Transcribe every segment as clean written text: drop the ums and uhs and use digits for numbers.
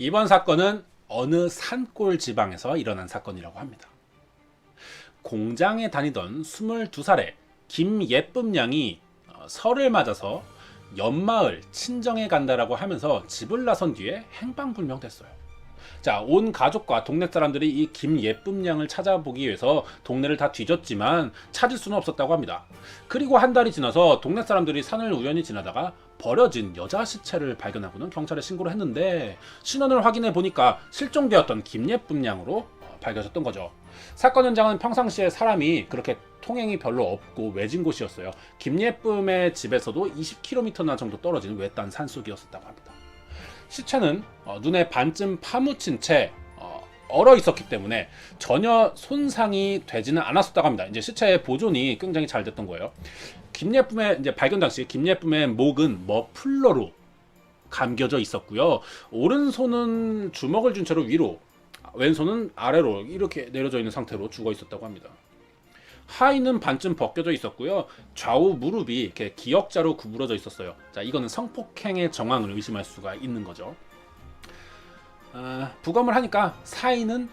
이번 사건은 어느 산골 지방에서 일어난 사건이라고 합니다. 공장에 다니던 22살의 김예쁨 양이 설을 맞아서 옆마을 친정에 간다라고 하면서 집을 나선 뒤에 행방불명됐어요. 자, 온 가족과 동네 사람들이 이 김예쁨 양을 찾아보기 위해서 동네를 다 뒤졌지만 찾을 수는 없었다고 합니다. 그리고 한 달이 지나서 동네 사람들이 산을 우연히 지나다가 버려진 여자 시체를 발견하고는 경찰에 신고를 했는데, 신원을 확인해 보니까 실종되었던 김예쁨 양으로 밝혀졌던 거죠. 사건 현장은 평상시에 사람이 그렇게 통행이 별로 없고 외진 곳이었어요. 김예쁨의 집에서도 20km나 정도 떨어진 외딴 산속이었다고 합니다. 시체는 눈에 반쯤 파묻힌 채 얼어 있었기 때문에 전혀 손상이 되지는 않았었다고 합니다. 이제 시체의 보존이 굉장히 잘 됐던 거예요. 김예쁨의 이제 발견 당시 김예쁨의 목은 머플러로 감겨져 있었고요. 오른손은 주먹을 쥔 채로 위로, 왼손은 아래로 이렇게 내려져 있는 상태로 죽어 있었다고 합니다. 하의는 반쯤 벗겨져 있었고요. 좌우 무릎이 이렇게 기역자로 구부러져 있었어요. 자, 이거는 성폭행의 정황을 의심할 수가 있는 거죠. 부검을 하니까 사인은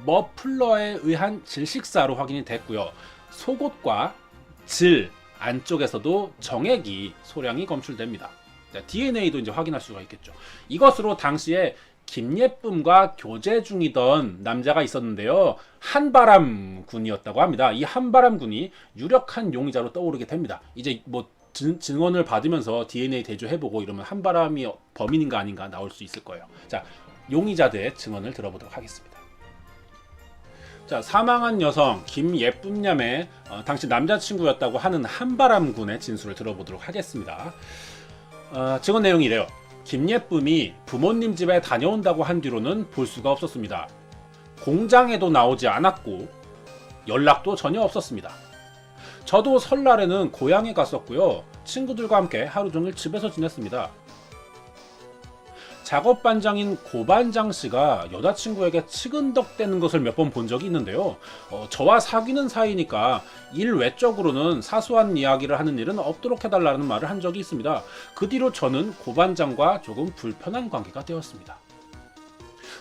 머플러에 의한 질식사로 확인이 됐고요. 속옷과 질 안쪽에서도 정액이 소량이 검출됩니다. DNA도 이제 확인할 수가 있겠죠. 이것으로 당시에 김예쁨과 교제 중이던 남자가 있었는데요. 한바람 군이었다고 합니다. 이 한바람 군이 유력한 용의자로 떠오르게 됩니다. 이제 뭐 증언을 받으면서 DNA 대조해보고 이러면 한바람이 범인인가 아닌가 나올 수 있을 거예요. 자, 용의자들의 증언을 들어보도록 하겠습니다. 자, 사망한 여성 김예쁨냠의 당시 남자친구였다고 하는 한바람 군의 진술을 들어보도록 하겠습니다. 증언 내용이 이래요. 김예쁨이 부모님 집에 다녀온다고 한 뒤로는 볼 수가 없었습니다. 공장에도 나오지 않았고 연락도 전혀 없었습니다. 저도 설날에는 고향에 갔었고요. 친구들과 함께 하루 종일 집에서 지냈습니다. 작업 반장인 고 반장 씨가 여자친구에게 측은덕대는 것을 몇 번 본 적이 있는데요. 저와 사귀는 사이니까 일 외적으로는 사소한 이야기를 하는 일은 없도록 해달라는 말을 한 적이 있습니다. 그 뒤로 저는 고 반장과 조금 불편한 관계가 되었습니다.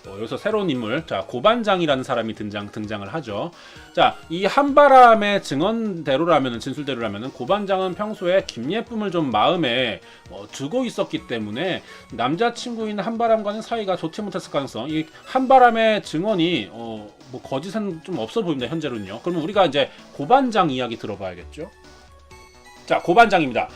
여기서 새로운 인물, 자, 고 반장이라는 사람이 등장을 하죠. 자, 이 한바람의 증언대로라면, 진술대로라면 고 반장은 평소에 김예쁨을 좀 마음에 두고 있었기 때문에 남자친구인 한바람과는 사이가 좋지 못했을 가능성, 이 한바람의 증언이 뭐 거짓은 좀 없어 보입니다, 현재로는요. 그러면 우리가 이제 고 반장 이야기 들어봐야겠죠. 자, 고 반장입니다.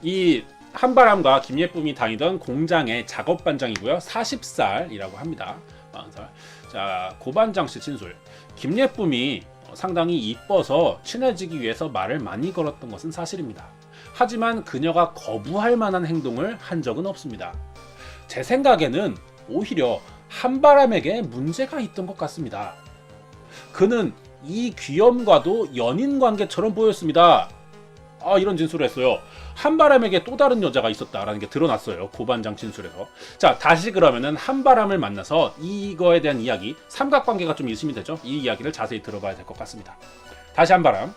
이 한바람과 김예쁨이 다니던 공장의 작업 반장이고요. 40살이라고 합니다. 40살. 자, 고 반장 씨 진술. 김예쁨이 상당히 이뻐서 친해지기 위해서 말을 많이 걸었던 것은 사실입니다. 하지만 그녀가 거부할 만한 행동을 한 적은 없습니다. 제 생각에는 오히려 한바람에게 문제가 있던 것 같습니다. 그는 이 귀염과도 연인 관계처럼 보였습니다. 이런 진술을 했어요. 한바람에게 또 다른 여자가 있었다라는 게 드러났어요. 고반장 진술에서. 자, 다시 그러면은 한바람을 만나서 이거에 대한 이야기, 삼각관계가 좀 의심이 되죠. 이 이야기를 자세히 들어봐야 될 것 같습니다. 다시 한바람.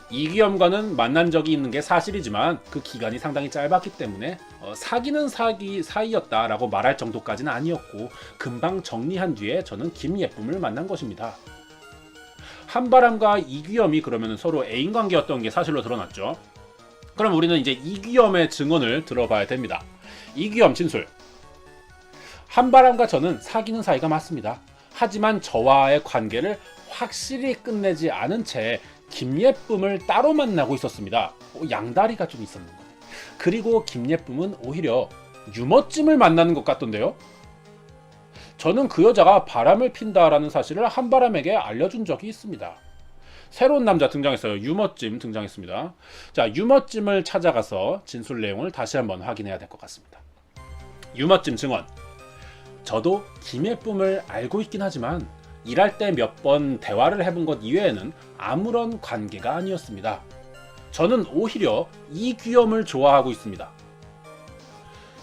이귀염과는 만난 적이 있는 게 사실이지만 그 기간이 상당히 짧았기 때문에 사귀는 사이였다라고 말할 정도까지는 아니었고 금방 정리한 뒤에 저는 김예쁨을 만난 것입니다. 한바람과 이귀염이 그러면 서로 애인 관계였던 게 사실로 드러났죠. 그럼 우리는 이제 이귀염의 증언을 들어봐야 됩니다. 이귀염 진술. 한바람과 저는 사귀는 사이가 맞습니다. 하지만 저와의 관계를 확실히 끝내지 않은 채 김예쁨을 따로 만나고 있었습니다. 양다리가 좀 있었는 거예요. 그리고 김예쁨은 오히려 유머찜을 만나는 것 같던데요. 저는 그 여자가 바람을 핀다라는 사실을 한바람에게 알려준 적이 있습니다. 새로운 남자 등장했어요. 유머찜 등장했습니다. 자, 유머찜을 찾아가서 진술 내용을 다시 한번 확인해야 될 것 같습니다. 유머찜 증언. 저도 김예쁨을 알고 있긴 하지만 일할 때 몇 번 대화를 해본 것 이외에는 아무런 관계가 아니었습니다. 저는 오히려 이귀염을 좋아하고 있습니다.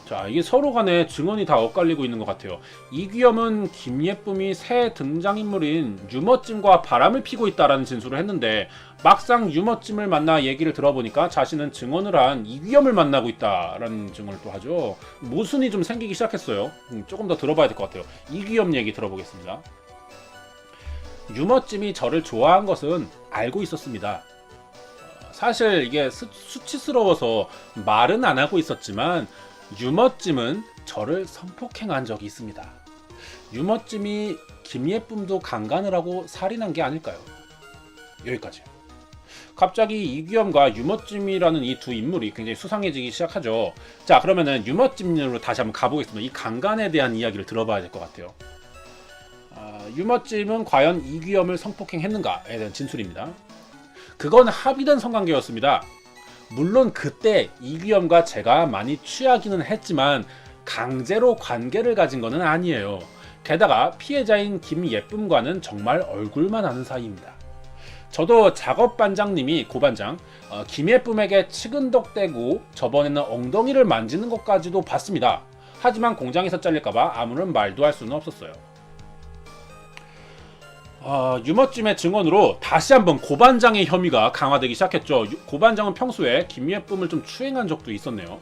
자, 이게 서로 간에 증언이 다 엇갈리고 있는 것 같아요. 이귀염은 김예쁨이 새 등장인물인 유머찜과 바람을 피고 있다라는 진술을 했는데 막상 유머찜을 만나 얘기를 들어보니까 자신은 증언을 한 이귀염을 만나고 있다라는 증언을 또 하죠. 모순이 좀 생기기 시작했어요. 조금 더 들어봐야 될 것 같아요. 이귀염 얘기 들어보겠습니다. 유머찜이 저를 좋아한 것은 알고 있었습니다. 사실 이게 수치스러워서 말은 안 하고 있었지만 유머찜은 저를 성폭행한 적이 있습니다. 유머찜이 김예쁨도 강간을 하고 살인한 게 아닐까요? 여기까지. 갑자기 이귀염과 유머찜이라는 이 두 인물이 굉장히 수상해지기 시작하죠. 자, 그러면은 유머찜으로 다시 한번 가보겠습니다. 이 강간에 대한 이야기를 들어봐야 될 것 같아요. 유머찜은 과연 이귀염을 성폭행했는가에 대한 진술입니다. 그건 합의된 성관계였습니다. 물론 그때 이귀염과 제가 많이 취하기는 했지만 강제로 관계를 가진 것은 아니에요. 게다가 피해자인 김예쁨과는 정말 얼굴만 아는 사이입니다. 저도 작업반장님이 고반장 김예쁨에게 치근덕대고 저번에는 엉덩이를 만지는 것까지도 봤습니다. 하지만 공장에서 잘릴까봐 아무런 말도 할 수는 없었어요. 유머찜의 증언으로 다시 한번 고반장의 혐의가 강화되기 시작했죠. 고반장은 평소에 김예쁨을 좀 추행한 적도 있었네요.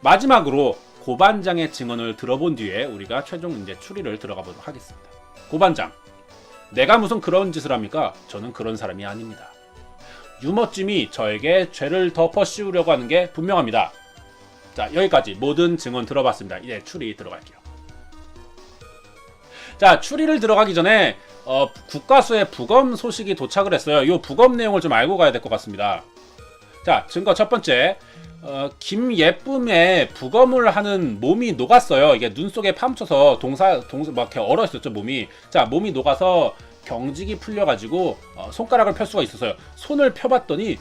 마지막으로 고반장의 증언을 들어본 뒤에 우리가 최종 이제 추리를 들어가 보도록 하겠습니다. 고반장, 내가 무슨 그런 짓을 합니까? 저는 그런 사람이 아닙니다. 유머찜이 저에게 죄를 덮어 씌우려고 하는 게 분명합니다. 자, 여기까지 모든 증언 들어봤습니다. 이제 추리 들어갈게요. 자, 추리를 들어가기 전에 국가수의 부검 소식이 도착을 했어요. 이 부검 내용을 좀 알고 가야 될 것 같습니다. 자, 증거 첫 번째. 김예쁨의 부검을 하는 몸이 녹았어요. 이게 눈 속에 파묻혀서 막 이렇게 얼어 있었죠, 몸이. 자, 몸이 녹아서 경직이 풀려가지고 손가락을 펼 수가 있었어요. 손을 펴봤더니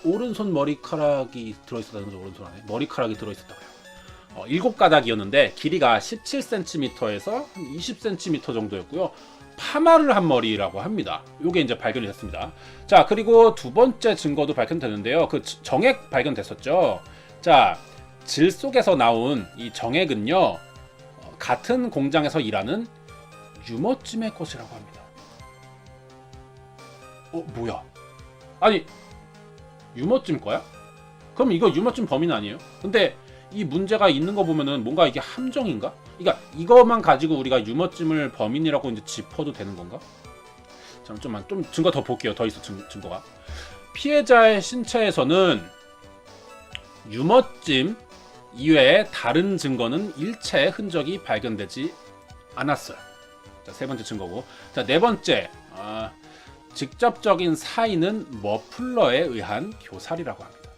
오른손 머리카락이 들어있었다는 거죠. 오른손 안에 머리카락이 들어있었다고요. 7가닥이었는데 길이가 17cm에서 20cm 정도였고요. 파마를 한 머리라고 합니다. 요게 이제 발견이 됐습니다. 자, 그리고 두 번째 증거도 발견되는데요. 그 정액 발견됐었죠. 자, 질 속에서 나온 이 정액은요, 같은 공장에서 일하는 유머찜의 것이라고 합니다. 뭐야? 아니, 유머찜 거야? 그럼 이거 유머찜 범인 아니에요? 근데 이 문제가 있는 거 보면은 뭔가 이게 함정인가? 그러니까 이것만 가지고 우리가 유머찜을 범인이라고 이제 짚어도 되는 건가? 잠깐만 좀 증거 더 볼게요. 더 있어 증거가. 피해자의 신체에서는 유머찜 이외에 다른 증거는 일체의 흔적이 발견되지 않았어요. 자, 세 번째 증거고. 자, 네 번째. 직접적인 사인은 머플러에 의한 교살이라고 합니다.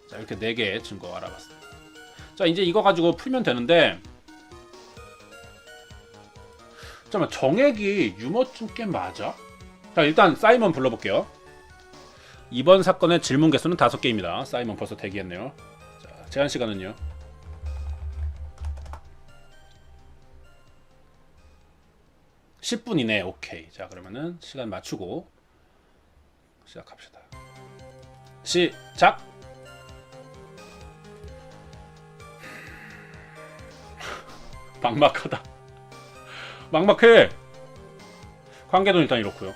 자, 이렇게 네 개의 증거 알아봤습니다. 자, 이제 이거 가지고 풀면 되는데, 잠깐만, 정액이 유머찜 꽤 맞아? 자, 일단 사이먼 불러볼게요. 이번 사건의 질문 개수는 5개입니다. 사이먼 벌써 대기했네요. 자, 제한 시간은요. (10분) 이내. 오케이. 자, 그러면은 시간 맞추고 시작합시다. 시작. 막막하다. 막막해. 관계도 일단 이렇고요.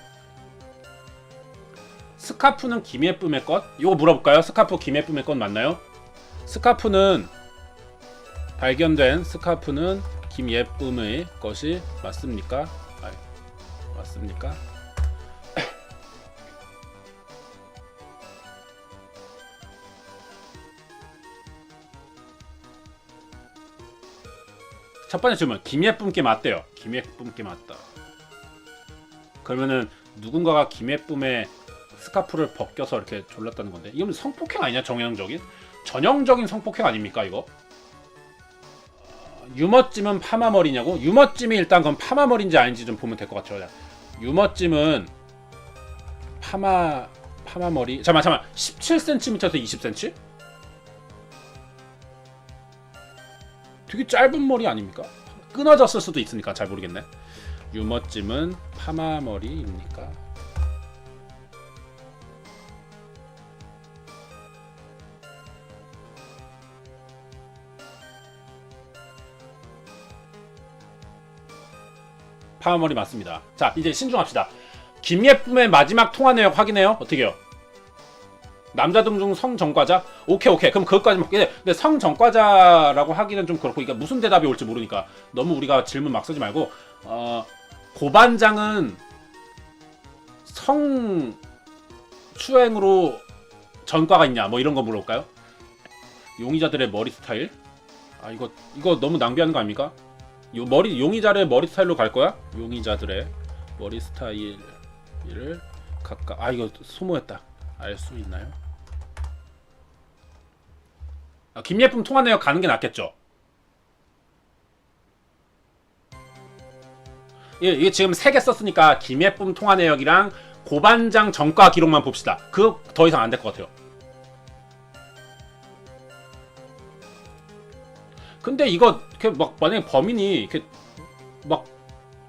스카프는 김예쁨의 것? 이거 물어볼까요? 스카프 김예쁨의 것 맞나요? 스카프는 발견된 스카프는 김예쁨의 것이 맞습니까? 맞습니까? 첫 번째 질문. 김예쁨께 맞대요. 김예쁨께 맞다. 그러면은 누군가가 김예쁨의 스카프를 벗겨서 이렇게 졸랐다는 건데, 이건 성폭행 아니냐? 전형적인 성폭행 아닙니까 이거? 유머찜은 파마머리냐고? 유머찜이 일단 그럼 파마머리인지 아닌지 좀 보면 될 것 같아요. 유머찜은 파마머리. 잠깐만 17cm에서 20cm? 되게 짧은 머리 아닙니까? 끊어졌을 수도 있으니까 잘 모르겠네. 유머찜은 파마머리입니까? 파마머리 맞습니다. 자, 이제 신중합시다. 김예쁨의 마지막 통화 내역 확인해요. 어떻게요? 남자등 중 성전과자? 오케이. 그럼 그것까지만. 근데 성전과자라고 하기는 좀 그렇고, 그러니까 무슨 대답이 올지 모르니까 너무 우리가 질문 막 쓰지 말고, 고반장은 성추행으로 전과가 있냐? 뭐 이런 거 물어볼까요? 용의자들의 머리 스타일? 아, 이거 너무 낭비하는 거 아닙니까? 용의자의 머리 스타일로 갈 거야? 용의자들의 머리 스타일을 각각. 아, 이거 소모했다. 알 수 있나요? 김예쁨 통화 내역 가는 게 낫겠죠? 이게 지금 3개 썼으니까 김예쁨 통화 내역이랑 고반장 전과 기록만 봅시다. 그거 더 이상 안 될 것 같아요. 근데 이거 막 만약에 범인이 이렇게 막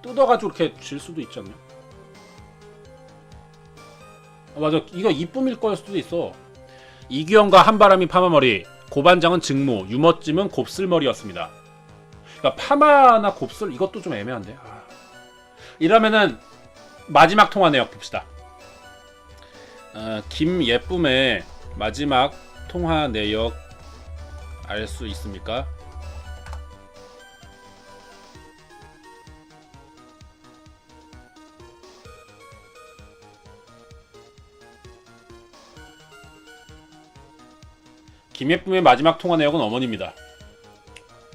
뜯어가지고 이렇게 질 수도 있지 않냐? 맞아, 이거 이쁨일 거일 수도 있어. 이규영과 한바람이 파마머리, 고반장은 증모, 유머찜은 곱슬머리였습니다. 그러니까 파마나 곱슬 이것도 좀 애매한데. 이러면은 마지막 통화 내역 봅시다. 김예쁨의 마지막 통화 내역 알 수 있습니까? 김예쁨의 마지막 통화 내역은 어머니입니다.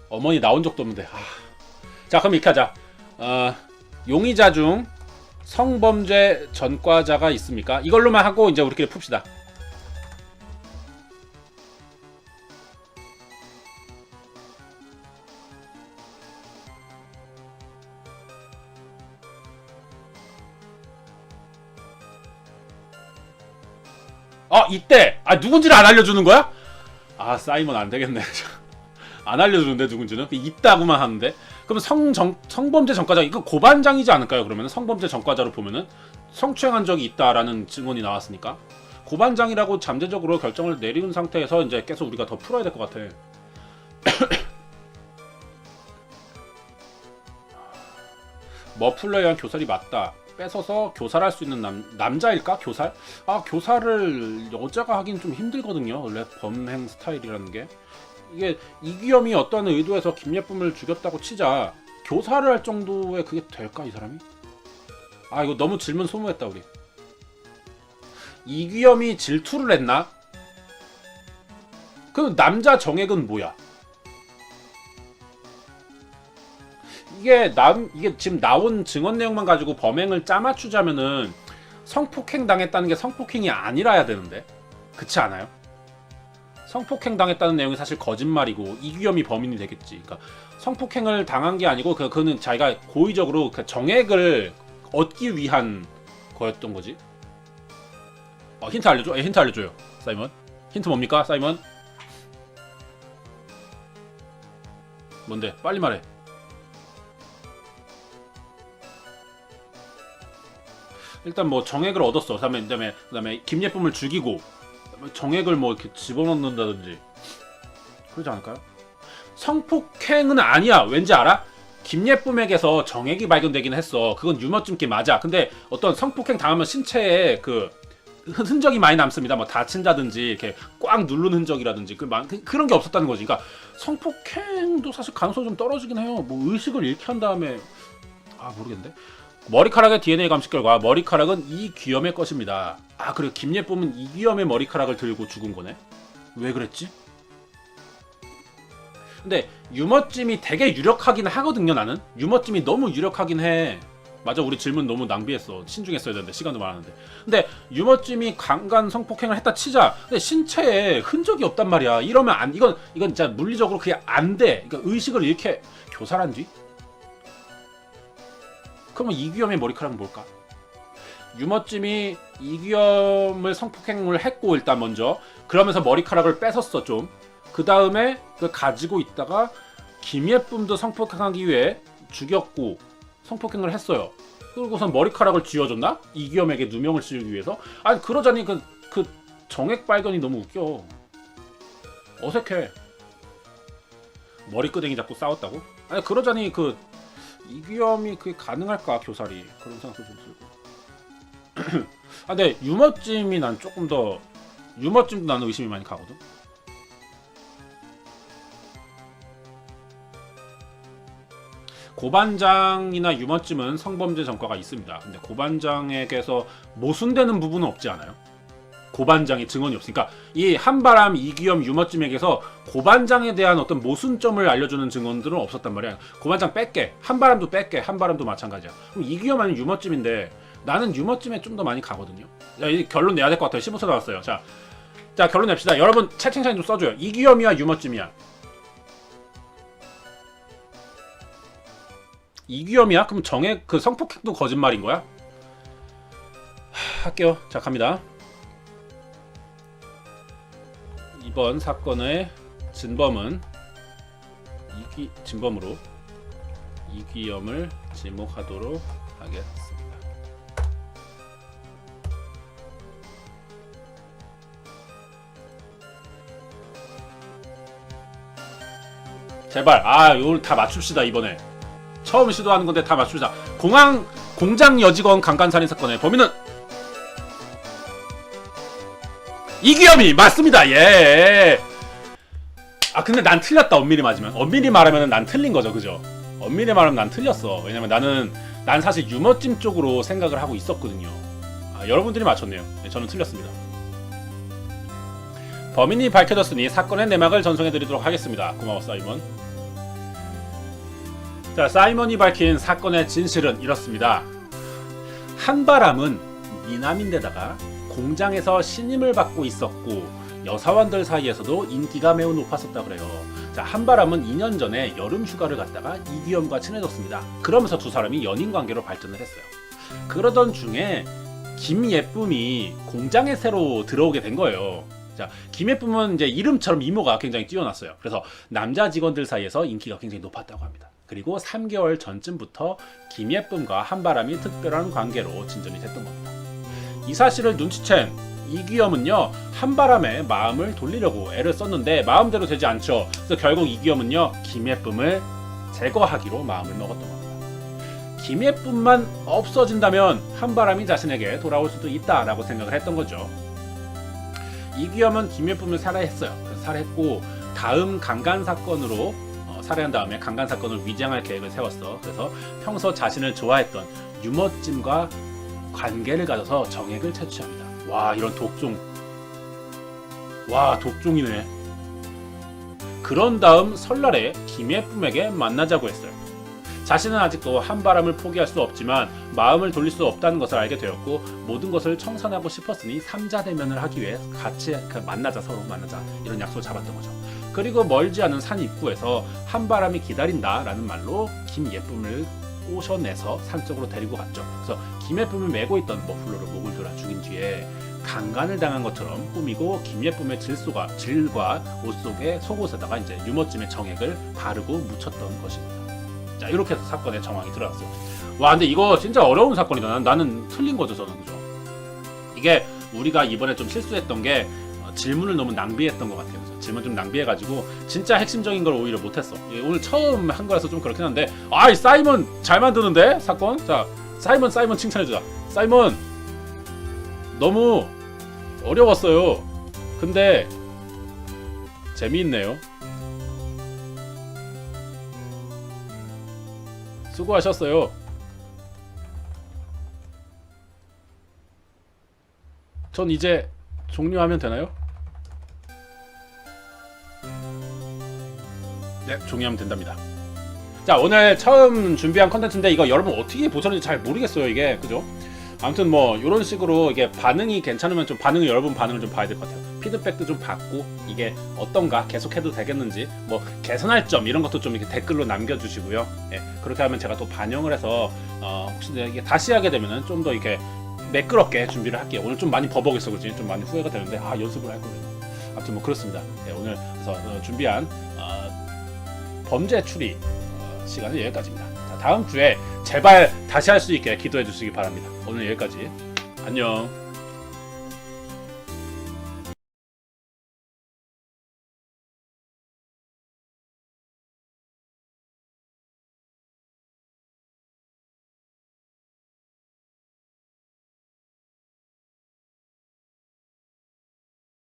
어머니 나온 적도 없는데. 자, 그럼 이렇게 하자. 용의자 중 성범죄 전과자가 있습니까? 이걸로만 하고 이제 우리끼리 풉시다. 이때! 누군지를 안 알려주는 거야? 사이먼 안 되겠네. 안 알려주는데 누군지는? 있다고만 하는데. 그럼 성범죄 전과자, 이거 고반장이지 않을까요? 그러면 성범죄 전과자로 보면은 성추행한 적이 있다라는 증언이 나왔으니까 고반장이라고 잠재적으로 결정을 내리는 상태에서 이제 계속 우리가 더 풀어야 될 것 같아. 머플러에 의한 교살이 맞다. 뺏어서 교살할 수 있는 남자일까? 교살? 교살을 여자가 하긴 좀 힘들거든요. 원래 범행 스타일이라는 게. 이게 이규염이 어떠한 의도에서 김예쁨을 죽였다고 치자 교살을 할 정도의 그게 될까, 이 사람이? 이거 너무 질문 소모했다 우리. 이규염이 질투를 했나? 그 남자 정액은 뭐야? 이게 지금 나온 증언 내용만 가지고 범행을 짜맞추자면은 성폭행 당했다는 게 성폭행이 아니라야 되는데, 그렇지 않아요? 성폭행 당했다는 내용이 사실 거짓말이고 이규염이 범인이 되겠지. 그러니까 성폭행을 당한 게 아니고 그는 자기가 고의적으로 정액을 얻기 위한 거였던 거지. 힌트 알려줘? 힌트 알려줘요, 사이먼. 힌트 뭡니까, 사이먼? 뭔데? 빨리 말해. 일단 뭐 정액을 얻었어. 그다음에 김예쁨을 죽이고 정액을 뭐 이렇게 집어넣는다든지 그러지 않을까요? 성폭행은 아니야. 왠지 알아? 김예쁨에게서 정액이 발견되긴 했어. 그건 유머찜기 맞아. 근데 어떤 성폭행 당하면 신체에 그 흔적이 많이 남습니다. 뭐 다친다든지 이렇게 꽉 누른 흔적이라든지 그런 게 없었다는 거지. 그러니까 성폭행도 사실 가능성이 좀 떨어지긴 해요. 뭐 의식을 잃게 한 다음에 모르겠는데. 머리카락의 DNA 감식 결과 머리카락은 이규염의 것입니다. 그래, 김예쁨은 이규염의 머리카락을 들고 죽은 거네. 왜 그랬지? 근데 유머찜이 되게 유력하긴 하거든요. 나는 유머찜이 너무 유력하긴 해. 맞아, 우리 질문 너무 낭비했어. 신중했어야 되는데 시간도 많았는데. 근데 유머찜이 강간 성폭행을 했다 치자. 근데 신체에 흔적이 없단 말이야. 이러면 이건 진짜 물리적으로 그게 안 돼. 그러니까 의식을 이렇게 교살한 뒤? 그러면 이규염의 머리카락은 뭘까? 유머찜이 이규염을 성폭행을 했고, 일단 먼저 그러면서 머리카락을 뺏었어 좀. 그 다음에 그걸 가지고 있다가 김예쁨도 성폭행하기 위해 죽였고 성폭행을 했어요. 그리고선 머리카락을 쥐어줬나? 이규염에게 누명을 씌우기 위해서? 그러자니 그 정액 발견이 너무 웃겨. 어색해. 머리끄댕이 잡고 싸웠다고? 그러자니 이귀염이 그게 가능할까 교살이 그런 생각도 좀 들고. 아 근데 유머찜이 난 조금 더 유머찜도 나는 의심이 많이 가거든. 고반장이나 유머찜은 성범죄 전과가 있습니다. 근데 고반장에게서 모순되는 부분은 없지 않아요? 고반장의 증언이 없으니까 이 한바람, 이귀염, 유머찜에게서 고반장에 대한 어떤 모순점을 알려주는 증언들은 없었단 말이야. 고반장 뺄게, 한바람도 뺄게, 한바람도 마찬가지야. 그럼 이귀염 아니면 유머찜인데 나는 유머찜에 좀 더 많이 가거든요. 야, 이 결론 내야 될 것 같아요. 15초 나왔어요. 자 결론 냅시다. 여러분 채팅창에 좀 써줘요. 이귀염이야 유머찜이야? 이귀염이야? 그럼 정의 그 성폭행도 거짓말인 거야? 할게요. 자 갑니다. 이번 사건의 진범은 진범으로 이귀염을 지목하도록 하겠습니다. 제발 이걸 다 맞춥시다. 이번에 처음 시도하는 건데 다 맞춥시다. 공장 여직원 강간살인 사건의 범인은 이귀염이 맞습니다. 예. 아 근데 난 틀렸다. 엄밀히 말하면 난 틀린 거죠, 그죠? 엄밀히 말하면 난 틀렸어. 왜냐면 난 사실 유머찜 쪽으로 생각을 하고 있었거든요. 여러분들이 맞췄네요. 네, 저는 틀렸습니다. 범인이 밝혀졌으니 사건의 내막을 전송해드리도록 하겠습니다. 고마워 사이먼. 자, 사이먼이 밝힌 사건의 진실은 이렇습니다. 한바람은 미남인데다가 공장에서 신임을 받고 있었고 여사원들 사이에서도 인기가 매우 높았었다 그래요. 자, 한바람은 2년 전에 여름 휴가를 갔다가 이귀염과 친해졌습니다. 그러면서 두 사람이 연인 관계로 발전을 했어요. 그러던 중에 김예쁨이 공장에 새로 들어오게 된 거예요. 자, 김예쁨은 이제 이름처럼 미모가 굉장히 뛰어났어요. 그래서 남자 직원들 사이에서 인기가 굉장히 높았다고 합니다. 그리고 3개월 전쯤부터 김예쁨과 한바람이 특별한 관계로 진전이 됐던 겁니다. 이 사실을 눈치챈 이귀염은요, 한바람의 마음을 돌리려고 애를 썼는데 마음대로 되지 않죠. 그래서 결국 이귀염은요, 김예쁨을 제거하기로 마음을 먹었던 겁니다. 김예쁨만 없어진다면 한바람이 자신에게 돌아올 수도 있다라고 생각을 했던 거죠. 이귀염은 김예쁨을 살해했어요. 그래서 살해했고 다음 강간 사건으로 살해한 다음에 강간 사건을 위장할 계획을 세웠어. 그래서 평소 자신을 좋아했던 유머찜과 관계를 가져서 정액을 채취합니다. 와, 이런 독종. 와, 독종이네. 그런 다음 설날에 김예쁨에게 만나자고 했어요. 자신은 아직도 한바람을 포기할 수 없지만 마음을 돌릴 수 없다는 것을 알게 되었고 모든 것을 청산하고 싶었으니 3자 대면을 하기 위해 같이 만나자, 서로 만나자 이런 약속을 잡았던 거죠. 그리고 멀지 않은 산 입구에서 한바람이 기다린다라는 말로 김예쁨을 꼬셔내서 산 쪽으로 데리고 갔죠. 그래서 김예쁨을 메고 있던 머플러로 목을 졸라 죽인 뒤에 강간을 당한 것처럼 꾸미고 김예쁨의 질과 옷 속에 속옷에다가 이제 유머찜의 정액을 바르고 묻혔던 것입니다. 자, 이렇게 해서 사건의 정황이 드러났어요. 와, 근데 이거 진짜 어려운 사건이다. 나는 틀린 거죠, 저는. 그죠? 이게 우리가 이번에 좀 실수했던 게 질문을 너무 낭비했던 것 같아요. 그래서 질문 좀 낭비해가지고 진짜 핵심적인 걸 오히려 못했어. 오늘 처음 한 거라서 좀 그렇긴 한데, 이 사이먼 잘 만드는데 사건. 자, 사이먼 칭찬해주자. 사이먼 너무 어려웠어요. 근데 재미있네요. 수고하셨어요. 전 이제 종료하면 되나요? 네, 종료하면 된답니다. 자, 오늘 처음 준비한 컨텐츠인데 이거 여러분 어떻게 보셨는지 잘 모르겠어요, 이게. 그죠? 아무튼 뭐 이런 식으로 이게 반응이 괜찮으면 좀 여러분 반응을 좀 봐야 될 것 같아요. 피드백도 좀 받고 이게 어떤가, 계속해도 되겠는지, 뭐 개선할 점 이런 것도 좀 이렇게 댓글로 남겨주시고요. 예, 그렇게 하면 제가 또 반영을 해서 혹시 이게 다시 하게 되면은 좀 더 이렇게 매끄럽게 준비를 할게요. 오늘 좀 많이 버벅했어, 그렇지? 좀 많이 후회가 되는데 연습을 할 거예요. 아무튼 뭐 그렇습니다. 예, 오늘 그래서 준비한 범죄 추리 시간은 여기까지입니다. 자, 다음 주에 제발 다시 할 수 있게 기도해 주시기 바랍니다. 오늘 여기까지. 안녕.